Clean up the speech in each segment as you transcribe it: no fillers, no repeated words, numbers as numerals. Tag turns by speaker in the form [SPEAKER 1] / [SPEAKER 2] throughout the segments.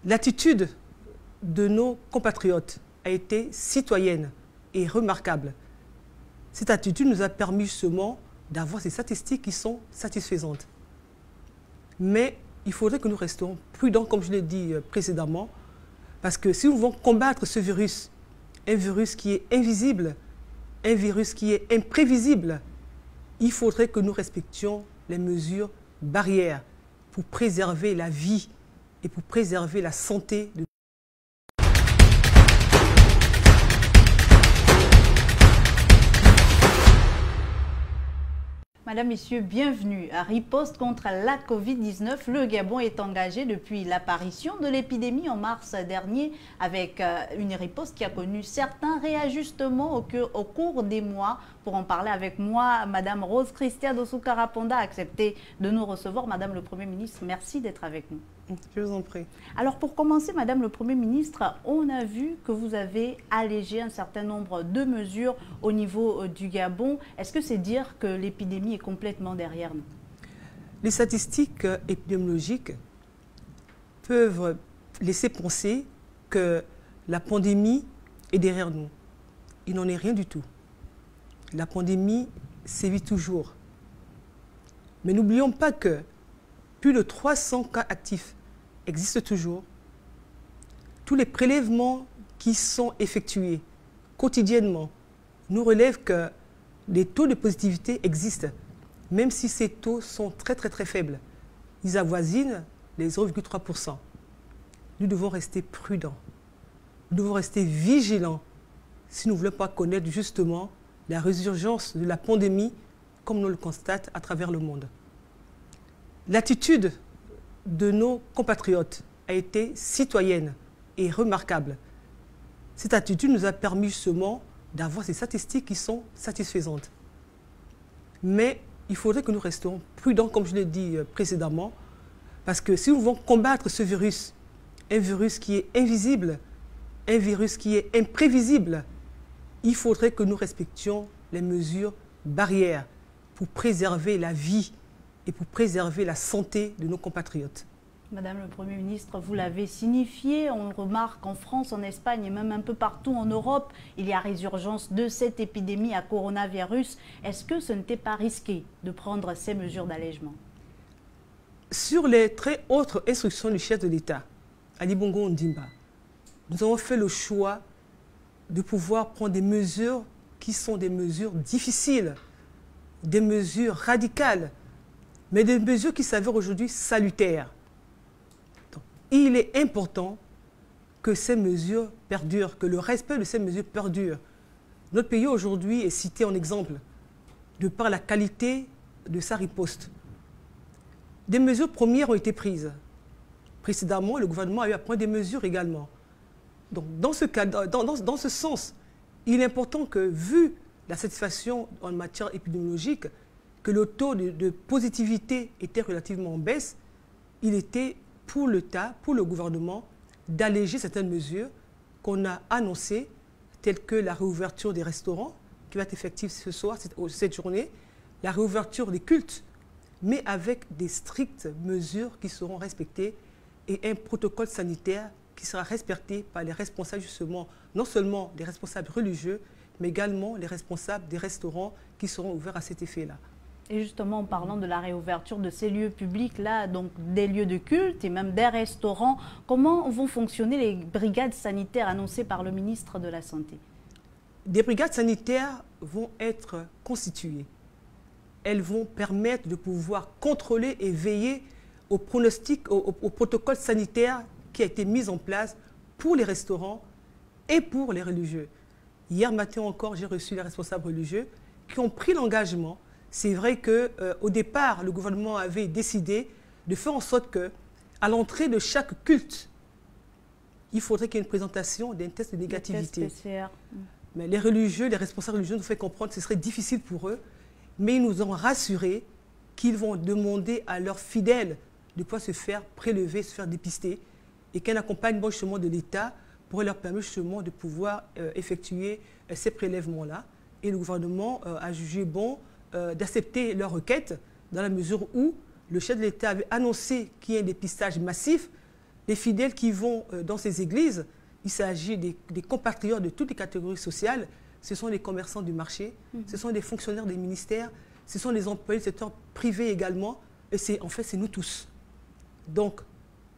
[SPEAKER 1] L'attitude de nos compatriotes a été citoyenne et remarquable. Cette attitude nous a permis justement d'avoir ces statistiques qui sont satisfaisantes. Mais il faudrait que nous restions prudents, comme je l'ai dit précédemment, parce que si nous voulons combattre ce virus, un virus qui est invisible, un virus qui est imprévisible, il faudrait que nous respections les mesures barrières pour préserver la vie et pour préserver la santé de
[SPEAKER 2] Madame, Messieurs, bienvenue. À riposte contre la Covid-19, le Gabon est engagé depuis l'apparition de l'épidémie en mars dernier avec une riposte qui a connu certains réajustements au cours des mois. Pour en parler avec moi, Madame Rose Christia Dossou-Karaponda a accepté de nous recevoir. Madame le Premier ministre, merci d'être avec nous.
[SPEAKER 1] Je vous en prie.
[SPEAKER 2] Alors pour commencer, Madame le Premier ministre, on a vu que vous avez allégé un certain nombre de mesures au niveau du Gabon. Est-ce que c'est dire que l'épidémie est complètement derrière nous?
[SPEAKER 1] Les statistiques épidémiologiques peuvent laisser penser que la pandémie est derrière nous. Il n'en est rien du tout. La pandémie sévit toujours. Mais n'oublions pas que plus de 300 cas actifs existent toujours. Tous les prélèvements qui sont effectués quotidiennement nous relèvent que les taux de positivité existent, même si ces taux sont très faibles. Ils avoisinent les 0,3%. Nous devons rester prudents. Nous devons rester vigilants si nous ne voulons pas connaître justement la résurgence de la pandémie comme nous le constatons à travers le monde. L'attitude de nos compatriotes a été citoyenne et remarquable. Cette attitude nous a permis justement d'avoir ces statistiques qui sont satisfaisantes. Mais il faudrait que nous restions prudents, comme je l'ai dit précédemment, parce que si nous voulons combattre ce virus, un virus qui est invisible, un virus qui est imprévisible, il faudrait que nous respections les mesures barrières pour préserver la vie et pour préserver la santé de nos compatriotes.
[SPEAKER 2] Madame le Premier ministre, vous l'avez signifié, on le remarque en France, en Espagne et même un peu partout en Europe, il y a résurgence de cette épidémie à coronavirus. Est-ce que ce n'était pas risqué de prendre ces mesures d'allègement?
[SPEAKER 1] Sur les très hautes instructions du chef de l'État, Ali Bongo Ondimba, nous avons fait le choix de pouvoir prendre des mesures qui sont des mesures difficiles, des mesures radicales, mais des mesures qui s'avèrent aujourd'hui salutaires. Donc, il est important que ces mesures perdurent, que le respect de ces mesures perdure. Notre pays aujourd'hui est cité en exemple de par la qualité de sa riposte. Des mesures premières ont été prises. Précédemment, le gouvernement a eu à prendre des mesures également. Donc, dans ce sens, il est important que, vu la satisfaction en matière épidémiologique, que le taux de positivité était relativement en baisse, il était pour l'État, pour le gouvernement, d'alléger certaines mesures qu'on a annoncées, telles que la réouverture des restaurants, qui va être effective ce soir, cette journée, la réouverture des cultes, mais avec des strictes mesures qui seront respectées et un protocole sanitaire qui sera respecté par les responsables, justement, non seulement les responsables religieux, mais également les responsables des restaurants qui seront ouverts à cet effet-là.
[SPEAKER 2] Et justement, en parlant de la réouverture de ces lieux publics-là, donc des lieux de culte et même des restaurants, comment vont fonctionner les brigades sanitaires annoncées par le ministre de la Santé?
[SPEAKER 1] Des brigades sanitaires vont être constituées. Elles vont permettre de pouvoir contrôler et veiller au pronostic, au protocole sanitaire qui a été mis en place pour les restaurants et pour les religieux. Hier matin encore, j'ai reçu les responsables religieux qui ont pris l'engagement. C'est vrai qu'au départ, le gouvernement avait décidé de faire en sorte qu'à l'entrée de chaque culte, il faudrait qu'il y ait une présentation d'un test de négativité. Mais les religieux, les responsables religieux nous ont fait comprendre que ce serait difficile pour eux, mais ils nous ont rassurés qu'ils vont demander à leurs fidèles de pouvoir se faire prélever, se faire dépister, et qu'un accompagnement justement de l'État pourrait leur permettre justement de pouvoir effectuer ces prélèvements-là. Et le gouvernement a jugé bon d'accepter leur requête dans la mesure où le chef de l'État avait annoncé qu'il y ait un dépistage massif Les fidèles qui vont dans ces églises, il s'agit des compatriotes de toutes les catégories sociales. Ce sont les commerçants du marché, ce sont des fonctionnaires des ministères, ce sont les employés du secteur privé également. Et en fait, c'est nous tous. Donc,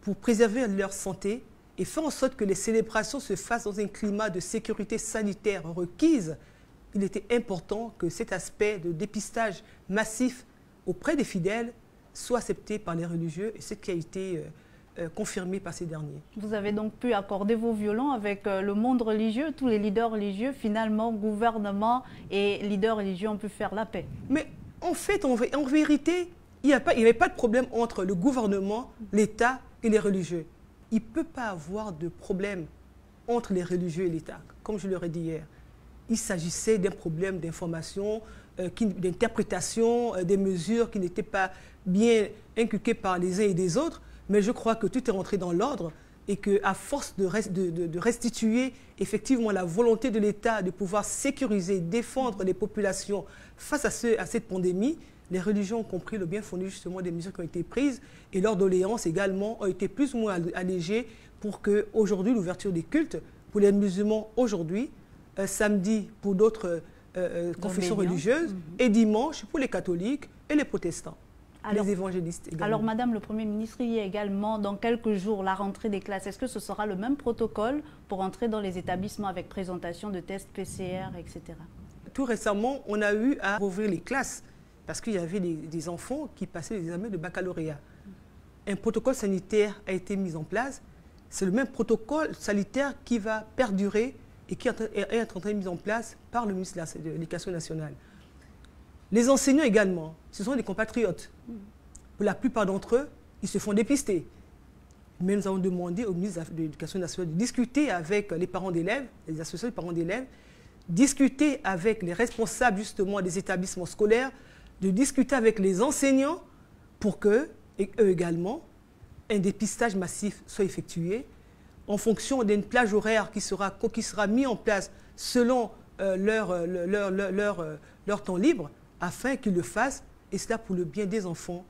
[SPEAKER 1] pour préserver leur santé et faire en sorte que les célébrations se fassent dans un climat de sécurité sanitaire requise, il était important que cet aspect de dépistage massif auprès des fidèles soit accepté par les religieux, et c'est ce qui a été confirmé par ces derniers.
[SPEAKER 2] Vous avez donc pu accorder vos violons avec le monde religieux, tous les leaders religieux, finalement, gouvernement et leaders religieux ont pu faire la paix.
[SPEAKER 1] Mais en fait, en vérité, il n'y avait pas de problème entre le gouvernement, l'État et les religieux. Il ne peut pas avoir de problème entre les religieux et l'État, comme je leur ai dit hier. Il s'agissait d'un problème d'information, d'interprétation, des mesures qui n'étaient pas bien inculquées par les uns et les autres. Mais je crois que tout est rentré dans l'ordre et qu'à force de restituer effectivement la volonté de l'État de pouvoir sécuriser, défendre les populations face à cette pandémie, les religions ont compris le bien fondé justement des mesures qui ont été prises et leurs doléances également ont été plus ou moins allégées pour qu'aujourd'hui l'ouverture des cultes pour les musulmans aujourd'hui, samedi pour d'autres confessions religieuses et dimanche pour les catholiques et les protestants. Alors, les évangélistes également.
[SPEAKER 2] Alors, Madame le Premier ministre, il y a également dans quelques jours la rentrée des classes. Est-ce que ce sera le même protocole pour entrer dans les établissements avec présentation de tests PCR, etc.?
[SPEAKER 1] Tout récemment, on a eu à rouvrir les classes parce qu'il y avait des enfants qui passaient les examens de baccalauréat. Un protocole sanitaire a été mis en place. C'est le même protocole sanitaire qui va perdurer et qui est en train d'être mis en place par le ministre de l'Éducation nationale. Les enseignants également, ce sont des compatriotes. Pour la plupart d'entre eux, ils se font dépister. Mais nous avons demandé au ministre de l'Éducation nationale de discuter avec les parents d'élèves, les associations des parents d'élèves, discuter avec les responsables justement des établissements scolaires, de discuter avec les enseignants pour qu'eux également, un dépistage massif soit effectué en fonction d'une plage horaire qui sera mise en place selon leur temps libre, afin qu'ils le fassent, et cela pour le bien des enfants,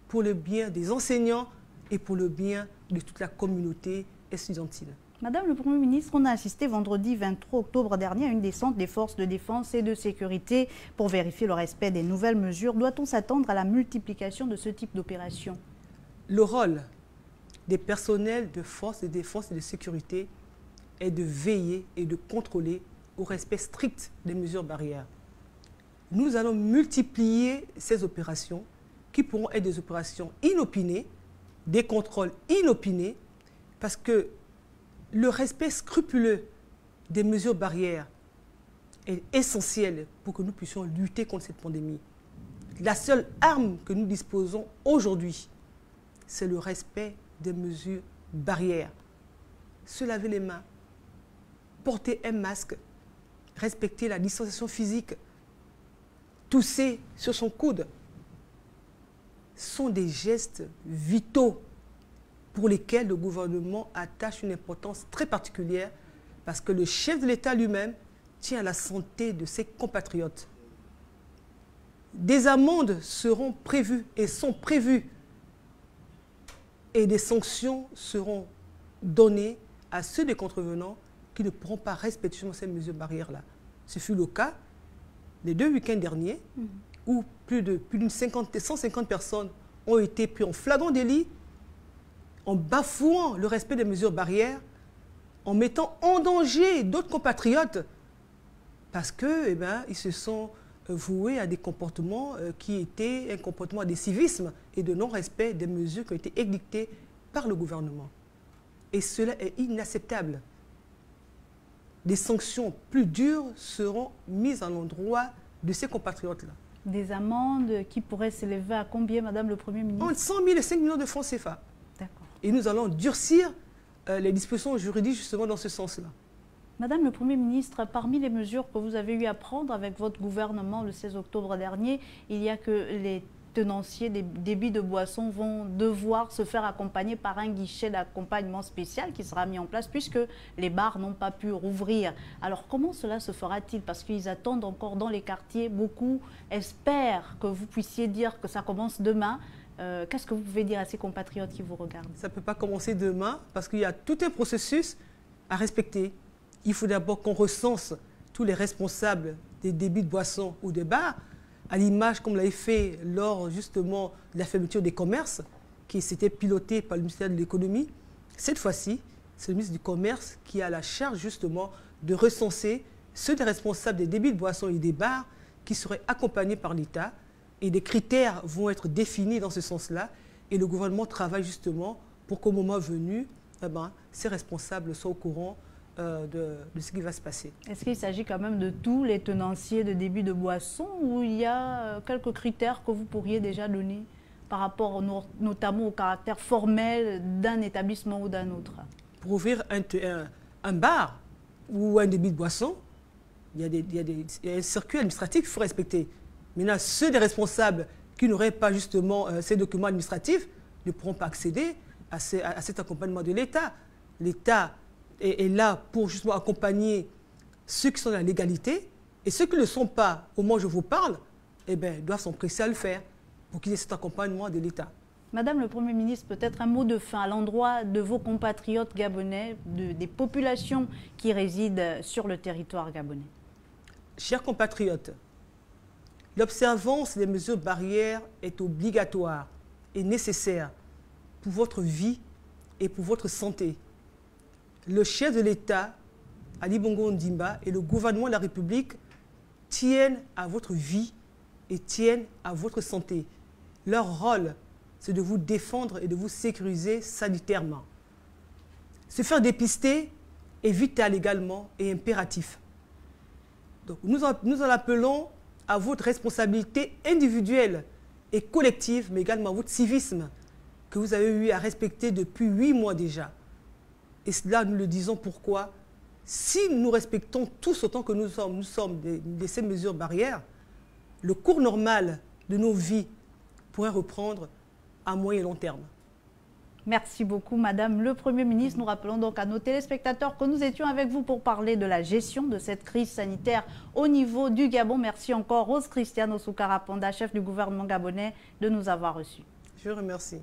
[SPEAKER 1] pour le bien des enseignants et pour le bien de toute la communauté estudiantine.
[SPEAKER 2] Madame le Premier ministre, on a assisté vendredi 23 octobre dernier à une descente des forces de défense et de sécurité pour vérifier le respect des nouvelles mesures. Doit-on s'attendre à la multiplication de ce type d'opération?
[SPEAKER 1] Le rôle des personnels de forces de défense et de sécurité est de veiller et de contrôler au respect strict des mesures barrières. Nous allons multiplier ces opérations qui pourront être des opérations inopinées, des contrôles inopinés, parce que le respect scrupuleux des mesures barrières est essentiel pour que nous puissions lutter contre cette pandémie. La seule arme que nous disposons aujourd'hui, c'est le respect des mesures barrières. Se laver les mains, porter un masque, respecter la distanciation physique, tousser sur son coude, sont des gestes vitaux pour lesquels le gouvernement attache une importance très particulière parce que le chef de l'État lui-même tient à la santé de ses compatriotes. Des amendes seront prévues et sont prévues et des sanctions seront données à ceux des contrevenants qui ne pourront pas respecter ces mesures barrières-là. Ce fut le cas les 2 week-ends derniers où plus d'une 150 personnes ont été prises en flagrant délit en bafouant le respect des mesures barrières, en mettant en danger d'autres compatriotes parce que, ils se sont voués à des comportements qui étaient un comportement de civisme et de non-respect des mesures qui ont été édictées par le gouvernement. Et cela est inacceptable. Des sanctions plus dures seront mises à l'endroit de ces compatriotes-là.
[SPEAKER 2] Des amendes qui pourraient s'élever à combien, Madame le Premier ministre?
[SPEAKER 1] Entre 100 000 et 5 millions de francs CFA.
[SPEAKER 2] D'accord.
[SPEAKER 1] Et nous allons durcir les dispositions juridiques justement dans ce sens-là.
[SPEAKER 2] Madame le Premier ministre, parmi les mesures que vous avez eu à prendre avec votre gouvernement le 16 octobre dernier, il y a que les tenanciers des débits de boissons vont devoir se faire accompagner par un guichet d'accompagnement spécial qui sera mis en place puisque les bars n'ont pas pu rouvrir. Alors comment cela se fera-t-il? Parce qu'ils attendent encore dans les quartiers, beaucoup espèrent que vous puissiez dire que ça commence demain. Qu'est-ce que vous pouvez dire à ces compatriotes qui vous regardent?
[SPEAKER 1] Ça ne peut pas commencer demain parce qu'il y a tout un processus à respecter. Il faut d'abord qu'on recense tous les responsables des débits de boissons ou des bars, à l'image comme l'avait fait lors justement de la fermeture des commerces, qui s'était piloté par le ministère de l'économie. Cette fois-ci, c'est le ministre du Commerce qui a la charge justement de recenser ceux des responsables des débits de boissons et des bars qui seraient accompagnés par l'État. Et des critères vont être définis dans ce sens-là. Et le gouvernement travaille justement pour qu'au moment venu, ces responsables soient au courant de ce qui va se passer.
[SPEAKER 2] Est-ce qu'il s'agit quand même de tous les tenanciers de débits de boissons ou il y a quelques critères que vous pourriez déjà donner par rapport notamment au caractère formel d'un établissement ou d'un autre?
[SPEAKER 1] Pour ouvrir un bar ou un débit de boisson, il y a un circuit administratif qu'il faut respecter. Maintenant, ceux des responsables qui n'auraient pas justement ces documents administratifs ne pourront pas accéder à cet accompagnement de l'État. L'État est là pour justement accompagner ceux qui sont dans la légalité et ceux qui ne le sont pas, au moment où je vous parle, doivent s'empresser à le faire pour qu'il y ait cet accompagnement de l'État.
[SPEAKER 2] Madame le Premier ministre, peut-être un mot de fin à l'endroit de vos compatriotes gabonais, des populations qui résident sur le territoire gabonais.
[SPEAKER 1] Chers compatriotes, l'observance des mesures barrières est obligatoire et nécessaire pour votre vie et pour votre santé. Le chef de l'État, Ali Bongo Ondimba, et le gouvernement de la République tiennent à votre vie et tiennent à votre santé. Leur rôle, c'est de vous défendre et de vous sécuriser sanitairement. Se faire dépister est vital également et impératif. Donc, nous en appelons à votre responsabilité individuelle et collective, mais également à votre civisme que vous avez eu à respecter depuis 8 mois déjà. Et cela, nous le disons pourquoi. Si nous respectons tous autant que nous sommes de ces mesures barrières, le cours normal de nos vies pourrait reprendre à moyen et long terme.
[SPEAKER 2] Merci beaucoup, Madame le Premier ministre. Nous rappelons donc à nos téléspectateurs que nous étions avec vous pour parler de la gestion de cette crise sanitaire au niveau du Gabon. Merci encore, Rose Christiane Osukarapanda, chef du gouvernement gabonais, de nous avoir reçus.
[SPEAKER 1] Je vous remercie.